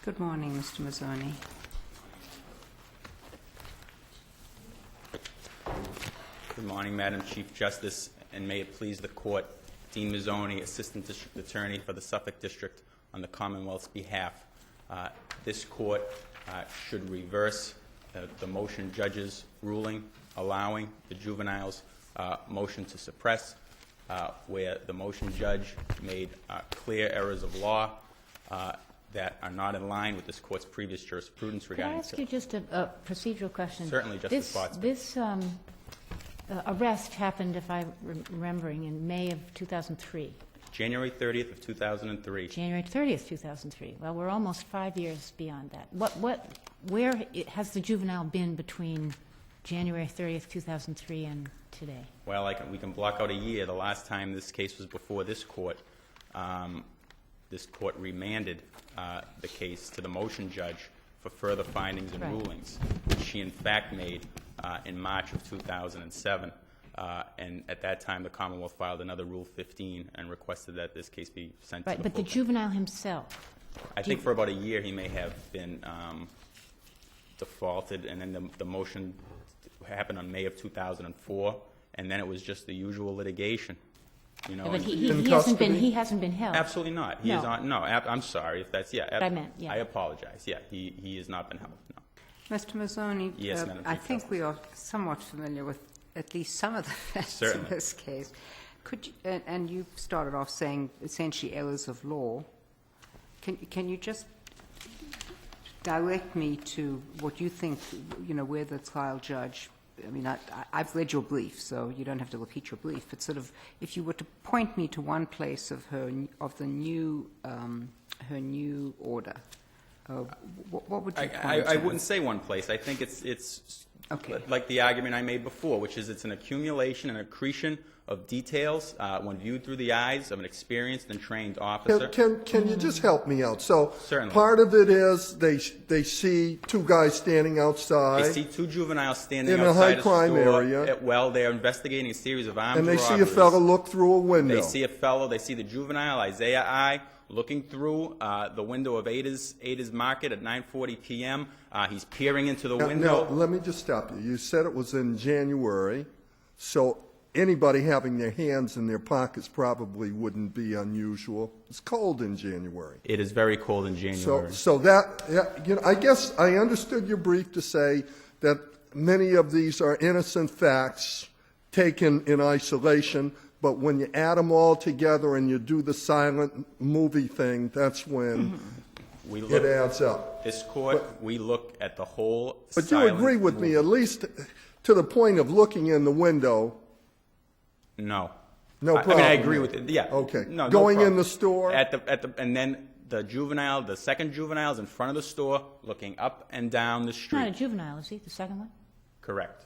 Good morning, Mr. Mazzoni. Good morning, Madam Chief Justice, and may it please the Court, Dean Mazzoni, Assistant District Attorney for the Suffolk District, on the Commonwealth's behalf. This Court should reverse the motion judge's ruling allowing the juvenile's motion to suppress, where the motion judge made clear errors of law that are not in line with this Court's previous jurisprudence regarding... Can I ask you just a procedural question? Certainly, Justice Spotsman. This arrest happened, if I'm remembering, in May of 2003. January 30th of 2003. January 30th, 2003. Well, we're almost 5 years beyond that. Where has the juvenile been between January 30th, 2003 and today? Well, we can block out a year. The last time this case was before this Court remanded the case to the motion judge for further findings and rulings, which she in fact made in March of 2007. And at that time, the Commonwealth filed another Rule 15 and requested that this case be sent to the full But the juvenile himself? I think for about a year he may have been defaulted, and then the motion happened on May of 2004, and then it was just the usual litigation. You know, But he hasn't been held. Absolutely not. He is on. No, I'm sorry if that's I meant, yeah. I apologize. Yeah, he has not been held. No. Mr. Mazzoni, Yes, Madam I Chief think Justice. we are somewhat familiar with at least some of the facts Certainly. in this case. Could you, and you started off saying essentially errors of law. Can you just direct me to what you think, where the trial judge, I mean, I've read your brief, so you don't have to repeat your brief, but sort of, if you were to point me to one place of her new order, what would you point to? I wouldn't say one place. I think it's Okay. like the argument I made before, which is it's an accumulation and accretion of details when viewed through the eyes of an experienced and trained officer. Can you just help me out? So Certainly. part of it is they see two guys standing outside. They see two juveniles standing In a outside high-crime store. area. Well, they're investigating a series of armed and they robberies. see a fellow look through a window. They see a fellow. They see the juvenile, Isaiah I, looking through the window of Ada's Market at 9:40 p.m. He's peering into the window. Now, let me just stop you. You said it was in January, so anybody having their hands in their pockets probably wouldn't be unusual. It's cold in January. It is very cold in January. So that, I guess I understood your brief to say that many of these are innocent facts taken in isolation, but when you add them all together and you do the silent movie thing, that's when it adds up. This Court, we look at the whole But you agree with me, at least to the point of looking in the window. No. No problem. I mean, I agree with it. Yeah. Okay. No Going in problem. the store? And then the second juvenile is in front of the store, looking up and down the He's not a street. juvenile, is he, the second one? Correct.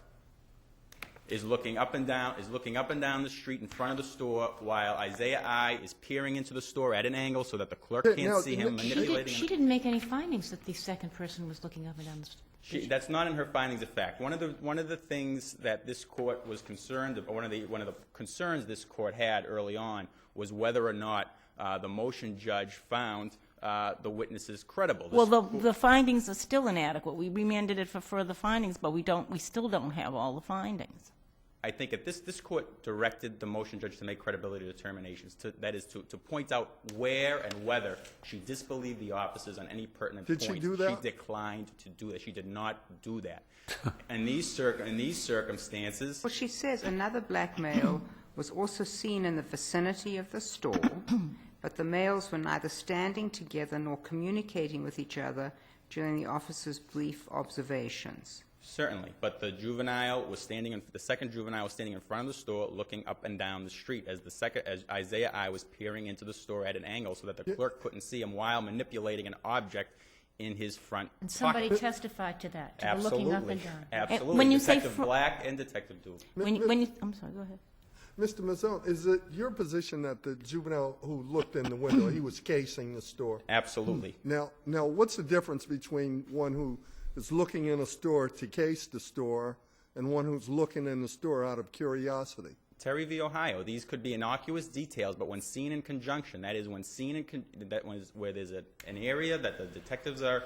Is looking up and down the street in front of the store while Isaiah I is peering into the store at an angle so that the clerk Now, can't see him she manipulating. She didn't make any findings that the second person was looking up and down the street. That's not in her findings of fact. One of the things that this Court was concerned about, one of the concerns this Court had early on was whether or not the motion judge found the witnesses credible. Well, the findings are still inadequate. We remanded it for further findings, but we still don't have all the findings. I think that this Court directed the motion judge to make credibility determinations, that is, to point out where and whether she disbelieved the officers on any pertinent Did points. she do that? She declined to do that. She did not do that. In these circumstances... Well, she says another black male was also seen in the vicinity of the store, but the males were neither standing together nor communicating with each other during the officer's brief observations. Certainly, but the second juvenile was standing in front of the store, looking up and down the street as Isaiah I was peering into the store at an angle, so that the clerk couldn't see him while manipulating an object in his front And somebody pocket. testified to that, to the Absolutely, looking up and down. absolutely. When you say Detective Black and Detective Dooley. I'm sorry, go ahead. Mr. Mazzone, is it your position that the juvenile who looked in the window, he was casing the store? Absolutely. Now, what's the difference between one who is looking in a store to case the store and one who's looking in the store out of curiosity? Terry v. Ohio, these could be innocuous details, but when seen in conjunction, that is, when seen in where there's an area that the detectives are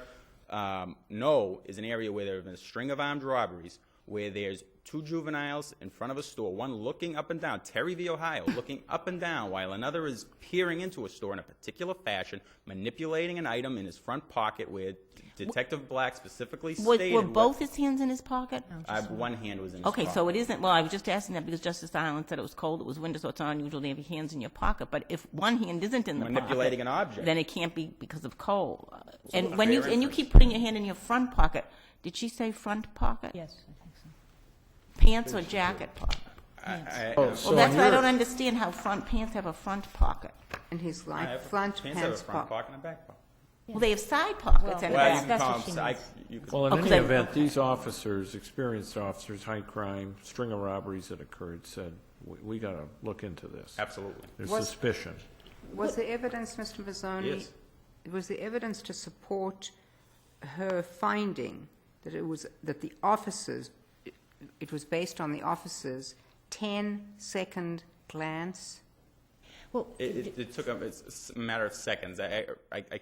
know is an area where there have been a string of armed robberies, where there's two juveniles in front of a store, one looking up and down, Terry v. Ohio, looking up and down, while another is peering into a store in a particular fashion, manipulating an item in his front pocket, where Detective Black specifically stated... Were both his hands in his pocket? one hand was in his Okay, pocket. so it isn't, well, I was just asking that because Justice Island said it was cold, it was winter, so it's not unusual to have your hands in your pocket, but if one hand isn't in the Manipulating pocket, an object. then it can't be because of cold. And a when fair you inference. keep putting your hand in your front pocket, did she say front pocket? Yes, I think so. Pants or jacket pocket? Oh, Well, that's why I don't understand how front pants have a front pocket. And his I have front pants have a pants front pocket. pocket and a back pocket. Well, they have side pockets Well, and a Well, you back. can that's call what she them, means. you could Well, in Okay. any event, these officers, experienced officers, high crime, string of robberies that occurred, said, we got to look into this. absolutely. There's Was- suspicion. Was there evidence, Mr. Mazzoni? Yes. Was there evidence to support her finding that the officers, it was based on the officers' 10-second glance? Well, It took it's a matter of seconds. I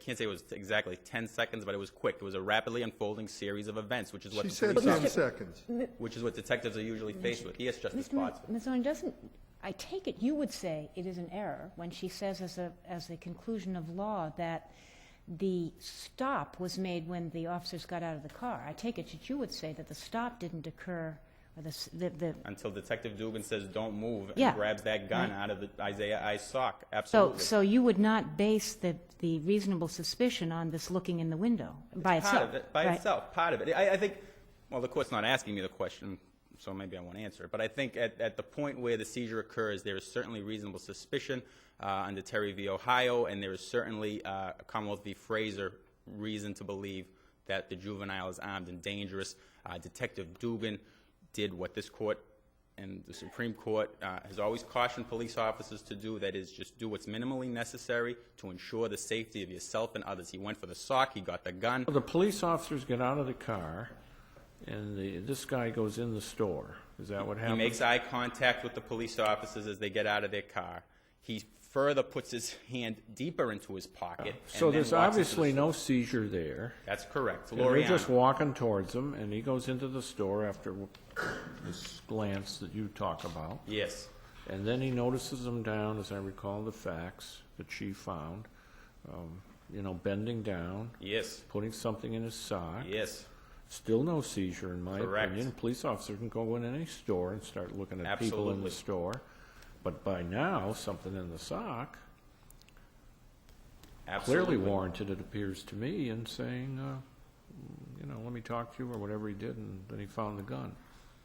can't say it was exactly 10 seconds, but it was quick. It was a rapidly unfolding series of events, which is what She the said police 10 officer- seconds. which is what detectives are usually faced with. Yes, Justice Mr. Spotswood. Mazzoni, doesn't, I take it you would say it is an error when she says as a conclusion of law that the stop was made when the officers got out of the car. I take it that you would say that the stop didn't occur, or the Until Detective Dugan says, "Don't move," and Yeah. grabs that gun Right. out of the Isaiah I's sock. so Absolutely. so you would not base the reasonable suspicion on this looking in the window by itself. Part of it, by right? itself, part of it. I think, well, the court's not asking me the question, so maybe I won't answer it. But I think at the point where the seizure occurs, there is certainly reasonable suspicion under Terry v. Ohio, and there is certainly Commonwealth v. Fraser reason to believe that the juvenile is armed and dangerous. Detective Dugan did what this court and the Supreme Court has always cautioned police officers to do, that is, just do what's minimally necessary to ensure the safety of yourself and others. He went for the sock, he got the gun. Well, the police officers get out of the car, and this guy goes in the store. Is that what He happened? makes eye contact with the police officers as they get out of their car. He further puts his hand deeper into his pocket. So and then there's walks into obviously the no store. seizure there. That's correct. And they're just Loriano. walking towards him, and he goes into the store after this glance that you talk about. Yes. And then he notices them down, as I recall the facts that she found, bending down, Yes. putting something in his sock. Yes. Still no seizure, in my Correct. opinion. Police officer can go in any store and start looking at people in the Absolutely. store. But by now, something in the sock Absolutely. clearly warranted, it appears to me, in saying, let me talk to you, or whatever he did, and then he found the gun.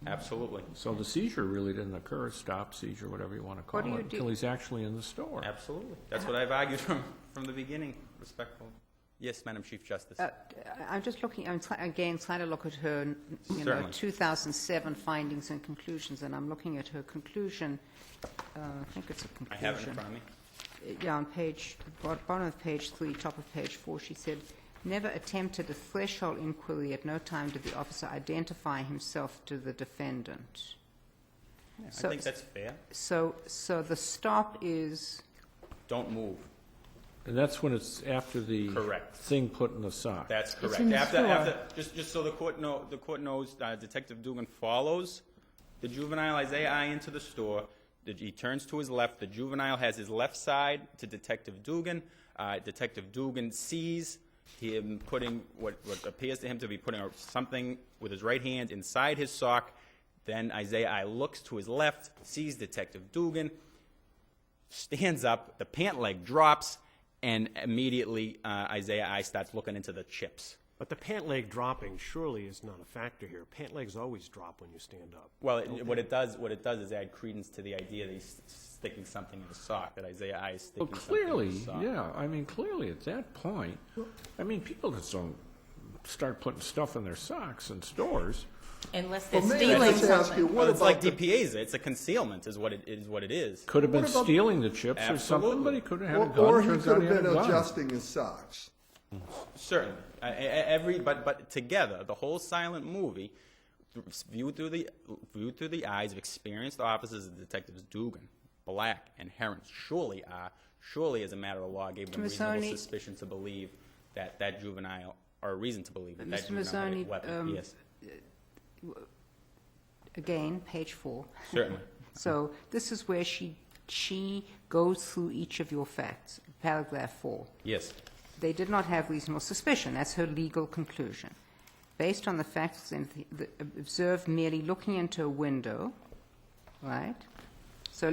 Absolutely. So the seizure really didn't occur, stop, seizure, whatever you want to call What do you it, do- until he's actually in the store. Absolutely. That's what I've argued from the beginning. Respectful. Yes, Madam Chief Justice. I'm just looking, I'm again trying to look at her, Certainly. 2007 findings and conclusions, and I'm looking at her conclusion. I think it's a I conclusion. have it in front of me. Yeah, on bottom of page 3, top of page 4, she said, never attempted a threshold inquiry. At no time did the officer identify himself to the defendant. Yeah, So- I think that's fair. So the stop is, Don't move. And that's when it's after the Correct. thing put in the sock. That's correct. in the After, just so the court knows, Detective Dugan follows the juvenile Isaiah I into the store. He turns to his left. The juvenile has his left side to Detective Dugan. Detective Dugan sees him putting what appears to him to be putting something with his right hand inside his sock. Then Isaiah I looks to his left, sees Detective Dugan, stands up, the pant leg drops, and immediately Isaiah I starts looking into the chips. But the pant leg dropping surely is not a factor here. Pant legs always drop when you stand up. Well, what it does is add credence to the idea that he's sticking something in the sock, that Isaiah I is sticking Well, something in clearly, the sock. yeah. Clearly at that point, people just don't start putting stuff in their socks in stores. Unless they're Well, may I stealing just ask you, something. what Well, it's about like the- DPA's. It's a concealment, is what it is. Could have been What about- stealing the chips or something, Absolutely. but he could have had a gun. Or he Turns could out have had been a gun. adjusting his socks. Certainly, but together, the whole silent movie, viewed through the eyes of experienced officers and detectives Dugan, Black, and Heron, surely as a matter of law, gave them reasonable Mazzoni- suspicion to believe that that juvenile, or a reason to believe that Mr. juvenile had a Mazzoni, weapon. Yes, Again, page 4. certainly. So this is where she goes through each of your facts, paragraph 4. Yes. They did not have reasonable suspicion. That's her legal conclusion. Based on the facts observed merely looking into a window, right? So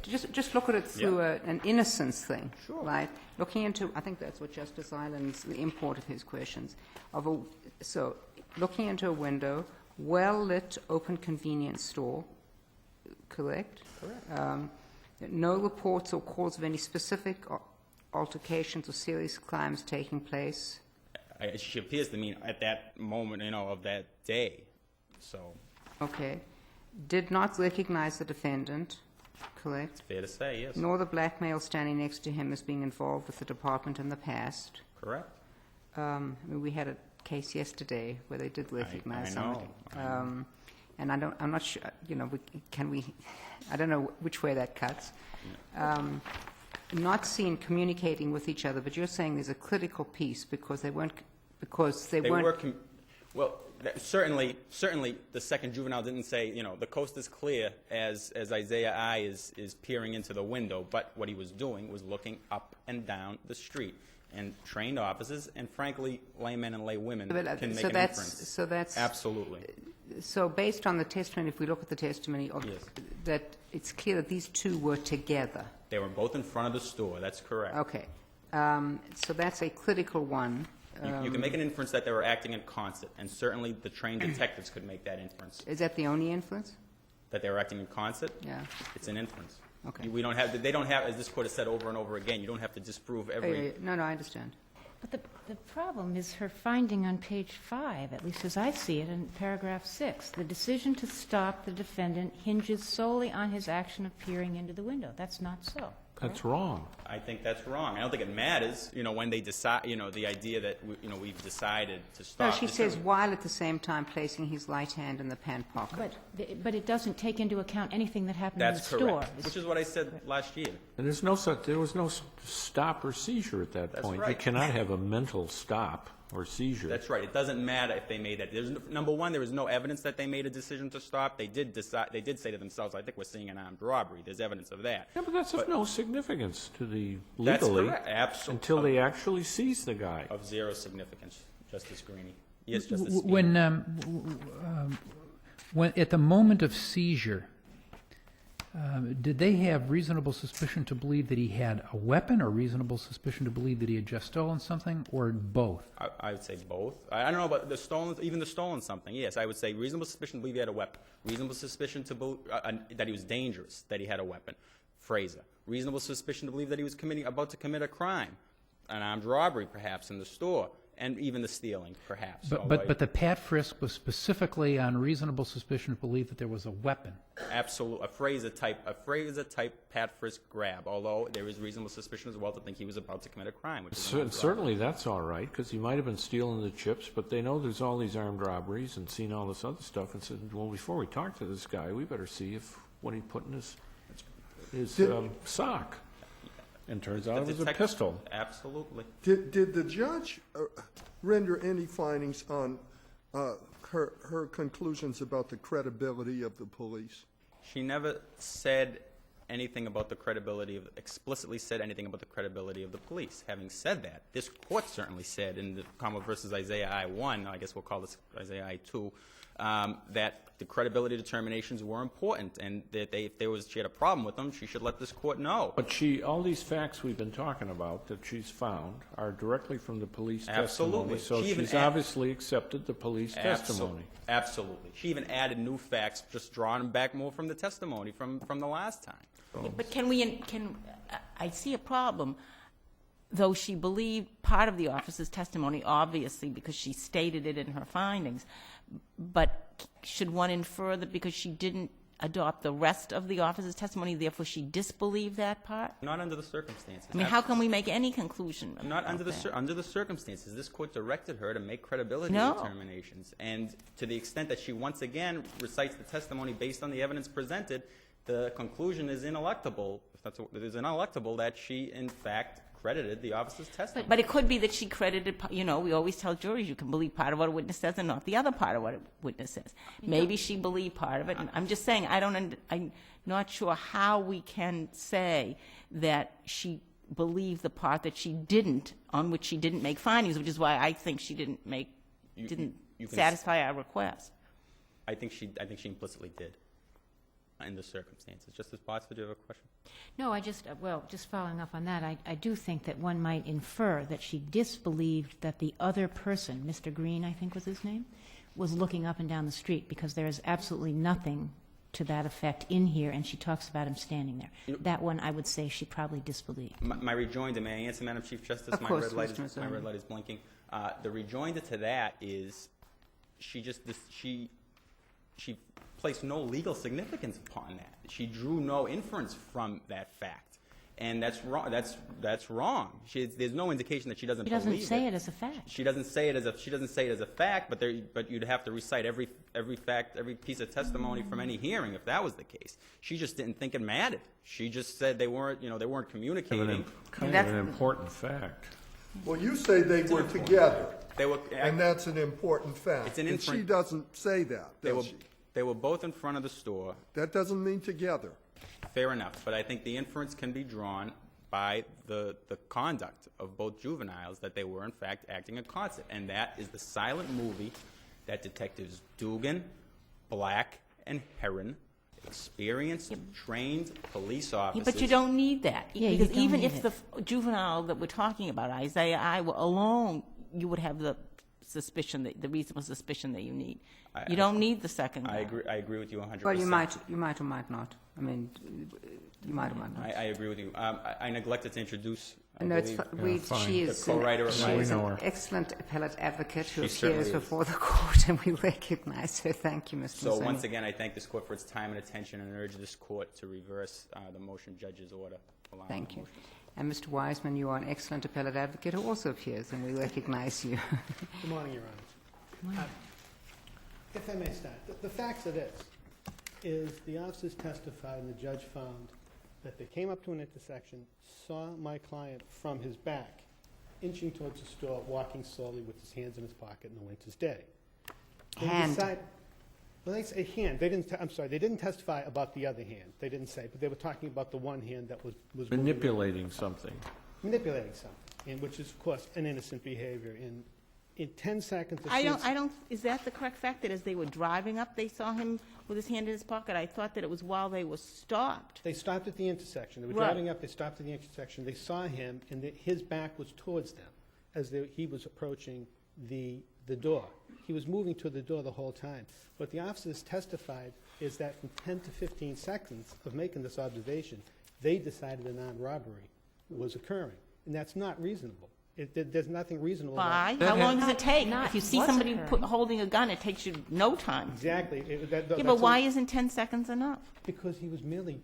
just look at it through an innocence thing, right? Looking into, I think that's what Justice Island's, the import of his questions. So looking into a window, well-lit, open convenience store, correct? Correct. No reports or calls of any specific altercations or serious crimes taking place. She appears to mean at that moment, of that day. So, Okay. Did not recognize the defendant, correct? fair to say, yes. Nor the black male standing next to him as being involved with the department in the past. Correct. We had a case yesterday where they did recognize I know, somebody. And I'm not sure, I don't know which way that cuts. Not seen communicating with each other, but you're saying there's a critical piece because they weren't. Certainly, the second juvenile didn't say, the coast is clear as Isaiah I is peering into the window, but what he was doing was looking up and down the street. And trained officers, and frankly, laymen and laywomen can make an inference. So that's Absolutely. So based on the testimony, if we look at the testimony, Yes. that it's clear that these two were together. They were both in front of the store, that's correct. Okay. So that's a critical one. You can make an inference that they were acting in concert, and certainly the trained detectives could make that inference. Is that the only inference? That they were acting in concert? Yeah. It's an inference. Okay. They don't have, as this court has said over and over again, you don't have to disprove every... No, I understand. But the problem is her finding on page 5, at least as I see it, in paragraph 6. The decision to stop the defendant hinges solely on his action of peering into the window. That's not so. That's wrong. I think that's wrong. I don't think it matters, when they decide, the idea that, we've decided to stop. No, she says while at the same time placing his right hand in the pant pocket. But it doesn't take into account anything that happened in the That's store. correct, which is what I said last year. And there was no stop or seizure at that That's point. You right. cannot have a mental stop or seizure. That's right. It doesn't matter if they made that. Number one, there was no evidence that they made a decision to stop. They did say to themselves, I think we're seeing an armed robbery. There's evidence of that. Yeah, but that's of no significance to the That's legally correct. Absolutely. until they actually seize the guy. Of zero significance, Justice Greene. Yes, Justice When at the moment of seizure, did they have reasonable suspicion to believe that he had a weapon, or reasonable suspicion to believe that he had just stolen something, or both? I would say both. I don't know about the stolen something. Yes, I would say reasonable suspicion to believe he had a weapon. Reasonable suspicion to believe that he was dangerous, that he had a weapon. Fraser. Reasonable suspicion to believe that he was about to commit a crime, an armed robbery perhaps in the store, and even the stealing perhaps. But the pat frisk was specifically on reasonable suspicion to believe that there was a weapon. Absolutely, a Fraser type pat frisk grab. Although there is reasonable suspicion as well to think he was about to commit a crime. Which is Certainly that's all right, because he might have been stealing the chips, but they know there's all these armed robberies and seen all this other stuff and said, well, before we talk to this guy, we better see if what he put in his sock. And turns out it was a pistol. Absolutely. Did the judge render any findings on her conclusions about the credibility of the police? She never said anything about the credibility explicitly said anything about the credibility of the police. Having said that, this court certainly said in the Commonwealth versus Isaiah I-1, I guess we'll call this Isaiah I-2, that the credibility determinations were important, and that she had a problem with them, she should let this court know. But all these facts we've been talking about that she's found are directly from the police Absolutely. testimony. So she's obviously accepted the police testimony. Absolutely. She even added new facts, just drawing them back more from the testimony from the last time. But I see a problem, though she believed part of the officer's testimony, obviously, because she stated it in her findings. But should one infer that because she didn't adopt the rest of the officer's testimony, therefore she disbelieved that part? Not under the circumstances. I mean, how can we make any conclusion? Not under about that? under the circumstances. This court directed her to make credibility No. determinations, and to the extent that she once again recites the testimony based on the evidence presented, the conclusion is ineluctable. It is ineluctable that she, in fact, credited the officer's testimony. But it could be that she credited, you know, we always tell juries you can believe part of what a witness says and not the other part of what a witness says. Maybe she believed part of it. And I'm just saying, I'm not sure how we can say that she believed the part that she didn't, on which she didn't make findings, which is why I think she didn't You can satisfy our request. I think she implicitly did in the circumstances. Justice Botsford, do you have a question? No, just following up on that, I do think that one might infer that she disbelieved that the other person, Mr. Green, I think was his name, was looking up and down the street, because there is absolutely nothing to that effect in here, and she talks about him standing there. That one, I would say she probably disbelieved. My rejoinder, may I answer, Madam Chief Justice? Of My course, red light Mr. is, my Mazzoni. red light is blinking. The rejoinder to that is she placed no legal significance upon that. She drew no inference from that fact, and that's wrong. That's wrong. There's no indication that she doesn't She believe doesn't say it as a fact. She doesn't say it as a fact, but you'd have to recite every fact, every piece of testimony from any hearing if that was the case. She just didn't think it mattered. She just said they weren't communicating. Kind of an important fact. Well, you say they were together, They were, and that's an important fact. It's an And she inference. doesn't say that, does she? They were both in front of the store. That doesn't mean together. Fair enough, but I think the inference can be drawn by the conduct of both juveniles that they were in fact acting in concert, and that is the silent movie that Detectives Dugan, Black, and Heron, experienced, trained police officers. But you don't need that. Yeah, you Because don't even need if it. the juvenile that we're talking about, Isaiah I, were alone, you would have the suspicion, the reasonable suspicion that you need. You don't need the second guy. I agree with you 100%. Well, you might or might not. I mean, you might or might not. I agree with you. I neglected to introduce, I No, it's believe, she is the co-writer of she my- is We know an her. excellent appellate advocate who She certainly appears is. before the court, and we recognize her. Thank you, Mr. So Mazzoni. once again, I thank this court for its time and attention and urge this court to reverse the motion judge's order. allowing Thank the you. motion. And Mr. Wiseman, you are an excellent appellate advocate who also appears, and we recognize you. Good morning, Your Honor. If I may start, the facts of this is the officers testified and the judge found that they came up to an intersection, saw my client from his back, inching towards the store, walking slowly with his hands in his pocket in the winter's day. They Hand. Well, they say hand. They didn't. I'm sorry. They didn't testify about the other hand. They didn't say, but they were talking about the one hand that was moving. Manipulating something. Manipulating something, and which is, of course, an innocent behavior. In 10 seconds, I don't, is that the correct fact, that as they were driving up, they saw him with his hand in his pocket? I thought that it was while they were stopped. They stopped at the intersection. They were Right. driving up, they stopped at the intersection. They saw him, and his back was towards them as he was approaching the door. He was moving to the door the whole time. What the officers testified is that from 10 to 15 seconds of making this observation, they decided an armed robbery was occurring. And that's not reasonable. There's nothing reasonable about Why? How long does it take? Not If you see what's somebody occurring. holding a gun, it takes you no time. Exactly. Yeah, but why isn't 10 seconds enough? Because he was merely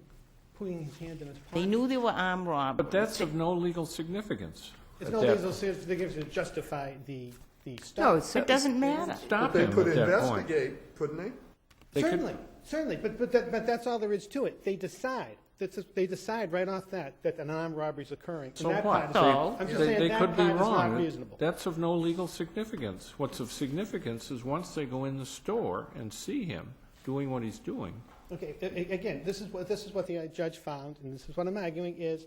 putting his hand in his pocket. They knew they were armed robbers. But that's of no legal significance. There's at no that legal significance to justify the stop. No, it's, It doesn't matter. Stop They him could at that point. investigate, couldn't they? They could- Certainly, but that's all there is to it. They decide. They decide right off that an armed robbery is occurring. So And that what? part is- So? I'm just They saying that could be part is not wrong. reasonable. That's of no legal significance. What's of significance is once they go in the store and see him doing what he's doing. Okay, again, this is what the judge found, and this is what I'm arguing, is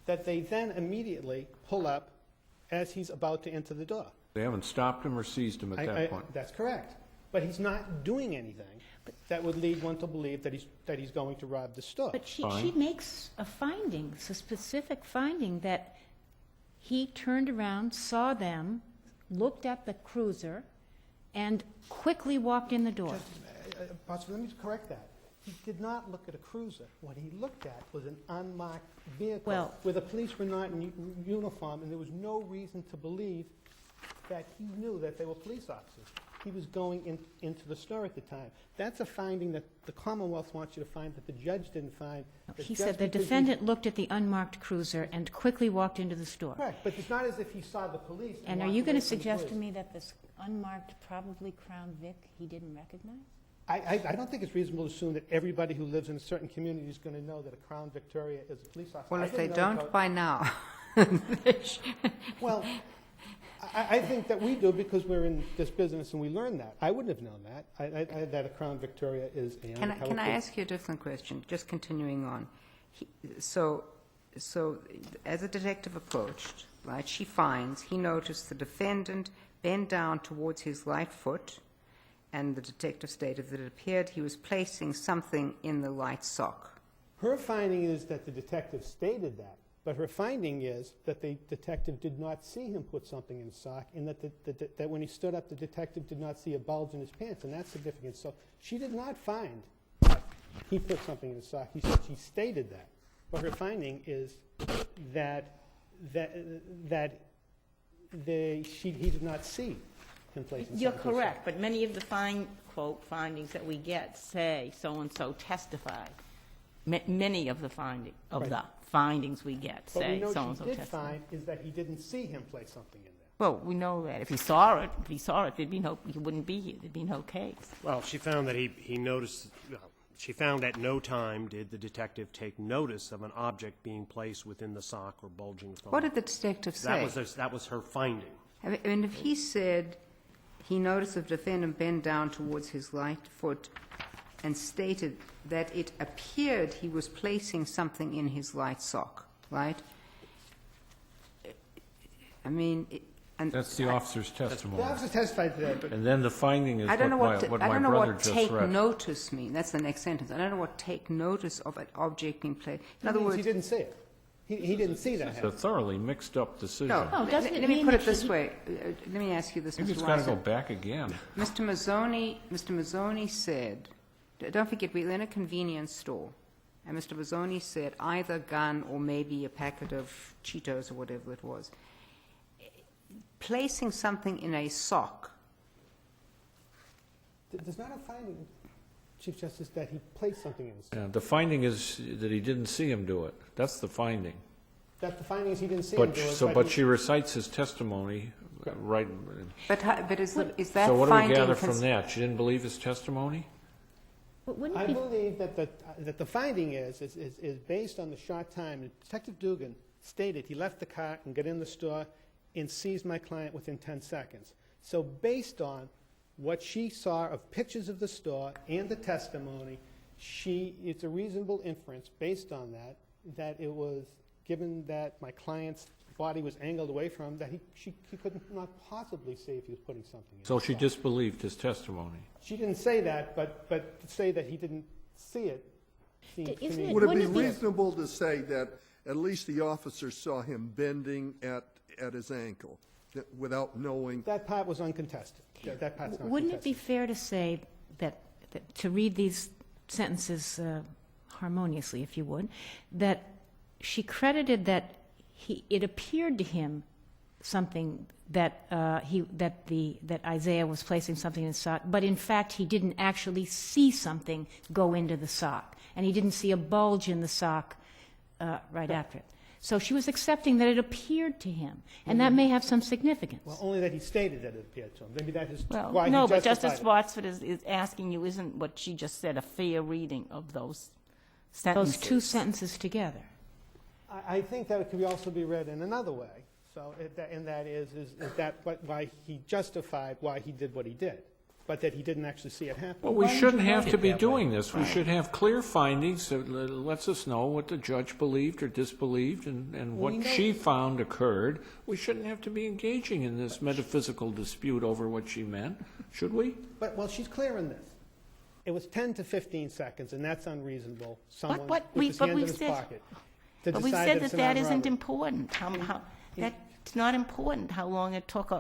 that they then immediately pull up as he's about to enter the door. They haven't stopped him or seized him at that point. That's correct. But he's not doing anything that would lead one to believe that he's going to rob the store. But she Fine. makes a finding, a specific finding, that he turned around, saw them, looked at the cruiser, and quickly walked in the door. Boss, let me correct that. He did not look at a cruiser. What he looked at was an unmarked vehicle Well- where the police were not in uniform, and there was no reason to believe that he knew that they were police officers. he was going into the store at the time. That's a finding that the Commonwealth wants you to find, that the judge didn't find. that He just said the because defendant looked at the unmarked cruiser and quickly walked into the store. Correct, but it's not as if he saw the police. And are walked you going away to from the suggest to police. me that this unmarked, probably Crown Vic, he didn't recognize? I don't think it's reasonable to assume that everybody who lives in a certain community is going to know that a Crown Victoria is a police officer. Well, I if they didn't know don't by now. Well, I think that we do because we're in this business and we learn that. I wouldn't have known that, that a Crown Victoria is a Can undercover I ask you a different question, just continuing on? So as the detective approached, right, he noticed the defendant bend down towards his right foot, and the detective stated that it appeared he was placing something in the right sock. Her finding is that the detective stated that, but her finding is that the detective did not see him put something in his sock, and that when he stood up, the detective did not see a bulge in his pants, and that's significant. So she did not find that he put something in his sock. She stated that, but her finding is that he did not see him placing something You're in his sock. correct, but many of the quote, findings that we get say so-and-so testified. Many of the findings we get But we say know so-and-so she did testified. find is that he didn't see him place something in there. Well, we know that. If he saw it, there'd be no, he wouldn't be here. There'd be no case. Well, she found that he noticed, she found at no time did the detective take notice of an object being placed within the sock or bulging thong. What did the detective say? That was her finding. I mean, if he said he noticed the defendant bend down towards his right foot and stated that it appeared he was placing something in his right sock, right? I mean, That's the officer's testimony. The officer testified to that, but And then the finding is I don't know what what my I don't know brother what just take read. notice means. That's the next sentence. I don't know what take notice of an object being placed. In that other means words, he didn't see it. He didn't see that It's a happen. thoroughly mixed-up decision. no. Oh, doesn't it let me mean put that it this he- way. Let me ask you this, Maybe Mr. it's got to go Watson. back again. Mr. Mazzoni said, don't forget, we're in a convenience store, and Mr. Mazzoni said either a gun or maybe a packet of Cheetos or whatever it was. Placing something in a sock, There's not a finding, Chief Justice, that he placed something in his sock. Yeah, the finding is that he didn't see him do it. That's the finding. That the finding is he didn't see him But, do it. but he- she recites his testimony, right? but is that So what do we finding... gather from that? She didn't believe his testimony? But wouldn't I it be believe that the finding is based on the short time. And Detective Dugan stated he left the car and got in the store and seized my client within 10 seconds. So based on what she saw of pictures of the store and the testimony, it's a reasonable inference based on that it was, given that my client's body was angled away from him, that he could not possibly see if he was putting something in So his she sock. disbelieved his testimony. She didn't say that, but to say that he didn't see it seems to Isn't me... it- Would it be Wouldn't it be- reasonable to say that at least the officer saw him bending at his ankle without knowing? That part was uncontested. That part's not Wouldn't it be contested. fair to say that to read these sentences harmoniously, if you would, that she credited that it appeared to him something that that Isaiah was placing something in his sock, but in fact he didn't actually see something go into the sock, and he didn't see a bulge in the sock right after it. So she was accepting that it appeared to him, and that may have some significance. Well, only that he stated that it appeared to him. Maybe that is Well, why no, he but justified Justice it. Watford is asking you, isn't what she just said a fair reading of those sentences? Those two sentences together. I think that it could also be read in another way. So, and that is that why he justified why he did what he did, but that he didn't actually see it happen. Well, we shouldn't have to be doing this. We should have clear findings that lets us know what the judge believed or disbelieved and what she found occurred. We shouldn't have to be engaging in this metaphysical dispute over what she meant, should we? But, well, she's clear in this. It was 10 to 15 seconds, and that's unreasonable. Someone But with his hand in we've his said- pocket. to But we decide said it's that an that armed isn't robbery. important. That's not important how long it took.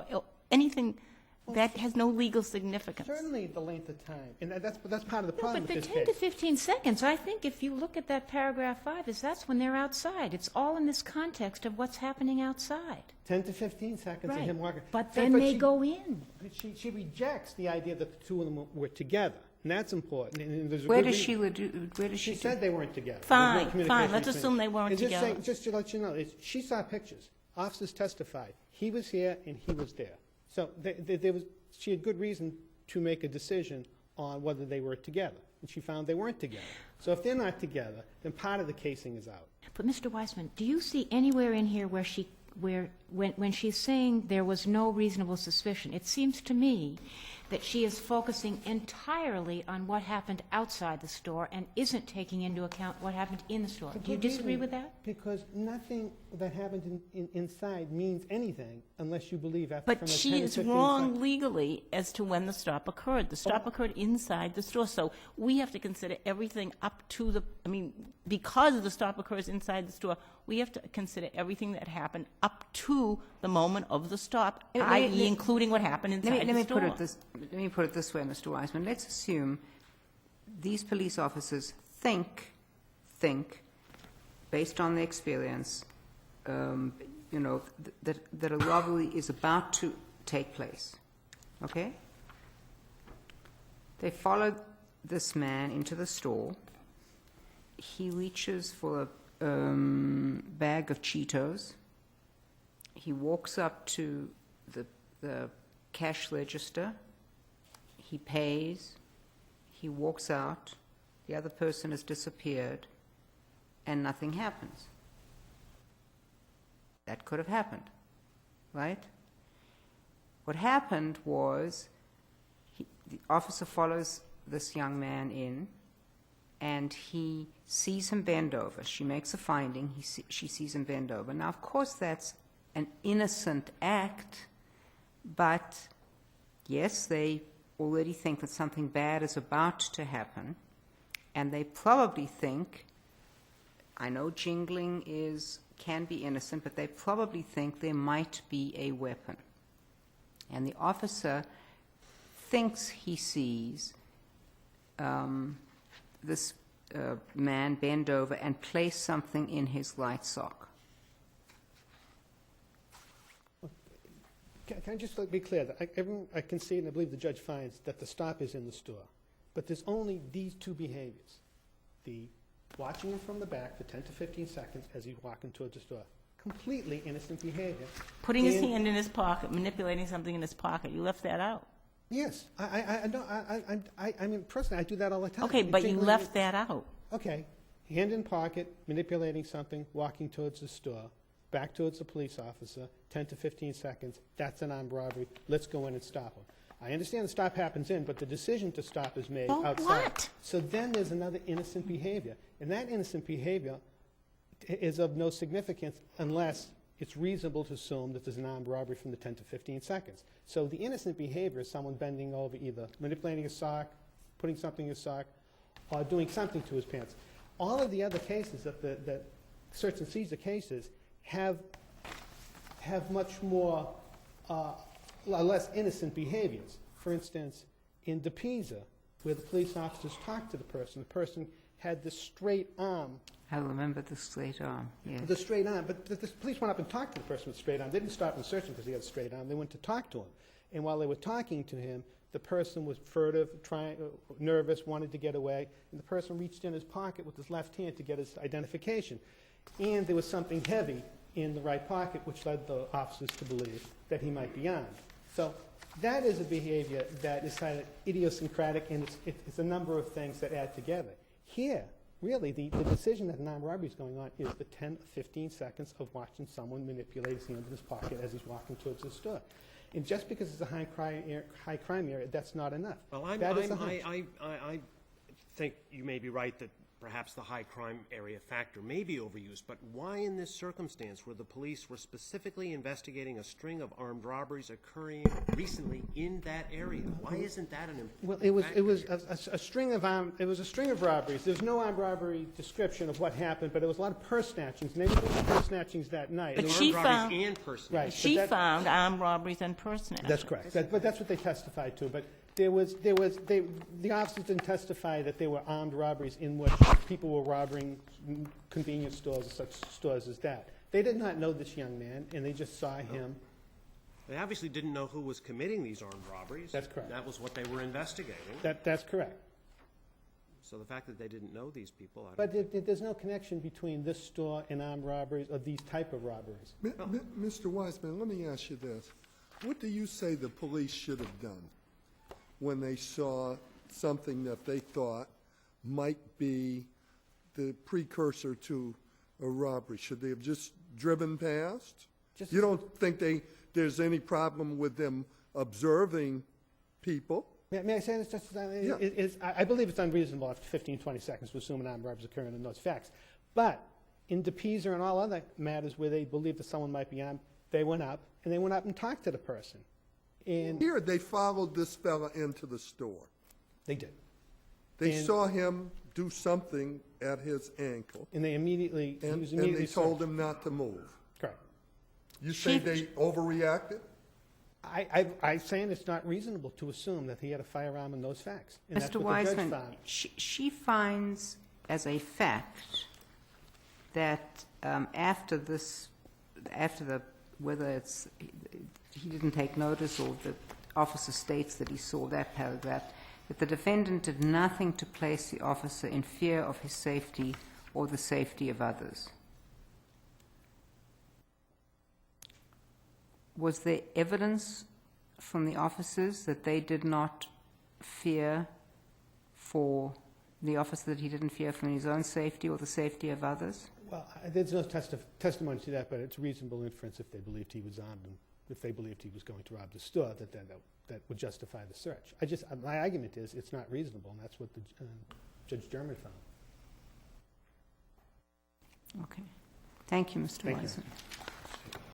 Anything That has no legal significance. Certainly the length of time, and that's part of the No, problem but with the this 10 to case. 15 seconds, I think if you look at that paragraph 5, that's when they're outside. It's all in this context of what's happening outside. 10 to 15 seconds of Right. him walking. But then they she- go in. She rejects the idea that the two of them were together, and that's important. And there's a Where good does reason. Where does She she do? said they weren't together. There's Fine, no fine. communication Let's between assume them. they weren't And together. Just to let you know, she saw pictures. Officers testified. He was here and he was there. So she had good reason to make a decision on whether they were together, and she found they weren't together. So if they're not together, then part of the casing is out. But Mr. Weissman, do you see anywhere in here where when she's saying there was no reasonable suspicion, it seems to me that she is focusing entirely on what happened outside the store and isn't taking into account what happened in the store. Do you disagree with that? Because nothing that happened inside means anything unless you believe after But from a 10 she to is 15 wrong seconds. legally as to when the stop occurred. The stop occurred inside the store, so we have to consider everything up to the, because the stop occurs inside the store, we have to consider everything that happened up to the moment of the stop, i.e. including what happened inside the store. Let me put it this way, Mr. Wiseman. Let's assume these police officers think, based on their experience, that a robbery is about to take place. Okay? They follow this man into the store. He reaches for a bag of Cheetos. He walks up to the cash register. He pays. He walks out. The other person has disappeared, and nothing happens. That could have happened, right? What happened was the officer follows this young man in, and he sees him bend over. She makes a finding. She sees him bend over. Now, of course, that's an innocent act, but yes, they already think that something bad is about to happen, and they probably think, I know jingling can be innocent, but they probably think there might be a weapon. And the officer thinks he sees this man bend over and place something in his right sock. Can I just be clear? That I concede, and I believe the judge finds that the stop is in the store. But there's only these two behaviors. The watching him from the back for 10 to 15 seconds as he's walking towards the store. Completely innocent behavior. Putting his And- hand in his pocket, manipulating something in his pocket, you left that out. Yes, I mean, personally, I do that all the time. Okay, but you Jingling left is- that out. Okay, hand in pocket, manipulating something, walking towards the store, back towards the police officer, 10 to 15 seconds, that's an armed robbery, let's go in and stop him. I understand the stop happens in, but the decision to stop is made Oh, outside. what? So then there's another innocent behavior, and that innocent behavior is of no significance unless it's reasonable to assume that there's an armed robbery from the 10 to 15 seconds. So the innocent behavior is someone bending over, either manipulating a sock, putting something in his sock, or doing something to his pants. All of the other cases, that search and seizure cases, have much more, less innocent behaviors. For instance, in DePisa, where the police officers talked to the person had this straight arm. I remember the straight arm, yes. The straight arm, but the police went up and talked to the person with the straight arm. They didn't stop and search him because he had a straight arm. They went to talk to him. And while they were talking to him, the person was furtive, nervous, wanted to get away, and the person reached in his pocket with his left hand to get his identification. And there was something heavy in the right pocket, which led the officers to believe that he might be armed. So that is a behavior that is kind of idiosyncratic, and it's a number of things that add together. Here, really, the decision that an armed robbery is going on is the 10 or 15 seconds of watching someone manipulate his hand in his pocket as he's walking towards the store. And just because it's a high crime area, that's not enough. Well, That is a hunch. I think you may be right that perhaps the high crime area factor may be overused, but why in this circumstance where the police were specifically investigating a string of armed robberies occurring recently in that area? Why isn't that an important Well, it was a string of robberies. There's no armed robbery description of what happened, but it was a lot of purse snatchings. And they were doing purse snatchings that night. But And she armed robberies found- and person. Right. She but that- found armed robberies and purse snatchings. That's correct. But that's what they testified to. But the officers didn't testify that there were armed robberies in which people were robbing convenience stores or such stores as that. They did not know this young man, and they just saw him. They obviously didn't know who was committing these armed robberies. That's correct. That was what they were investigating. That's correct. So the fact that they didn't know these people, I don't But there's no connection between this store and armed robberies or these type of robberies. Mr. Wiseman, let me ask you this. What do you say the police should have done when they saw something that they thought might be the precursor to a robbery? Should they have just driven past? You don't think there's any problem with them observing people? May I say this, Justice? Yeah. I believe it's unreasonable after 15, 20 seconds to assume an armed robbery is occurring in those facts. But in DePisa and all other matters where they believe that someone might be armed, they went up and talked to the person. And Here, they followed this fella into the store. they did. They And- saw him do something at his ankle, And they immediately, he and was and immediately they told searched. him not to move. Correct. You say they overreacted? I'm saying it's not reasonable to assume that he had a firearm in those facts. And that's Mr. what the judge Wiseman, found. she finds as a fact that whether it's, he didn't take notice or the officer states that he saw that paragraph, that the defendant did nothing to place the officer in fear of his safety or the safety of others. Was there evidence from the officers that they did not fear for the officer, that he didn't fear for his own safety or the safety of others? Well, there's no testimony to that, but it's reasonable inference if they believed he was armed and if they believed he was going to rob the store, that would justify the search. My argument is it's not reasonable, and that's what the Judge German found. Okay. Thank you, Mr. Thank you. Wiseman.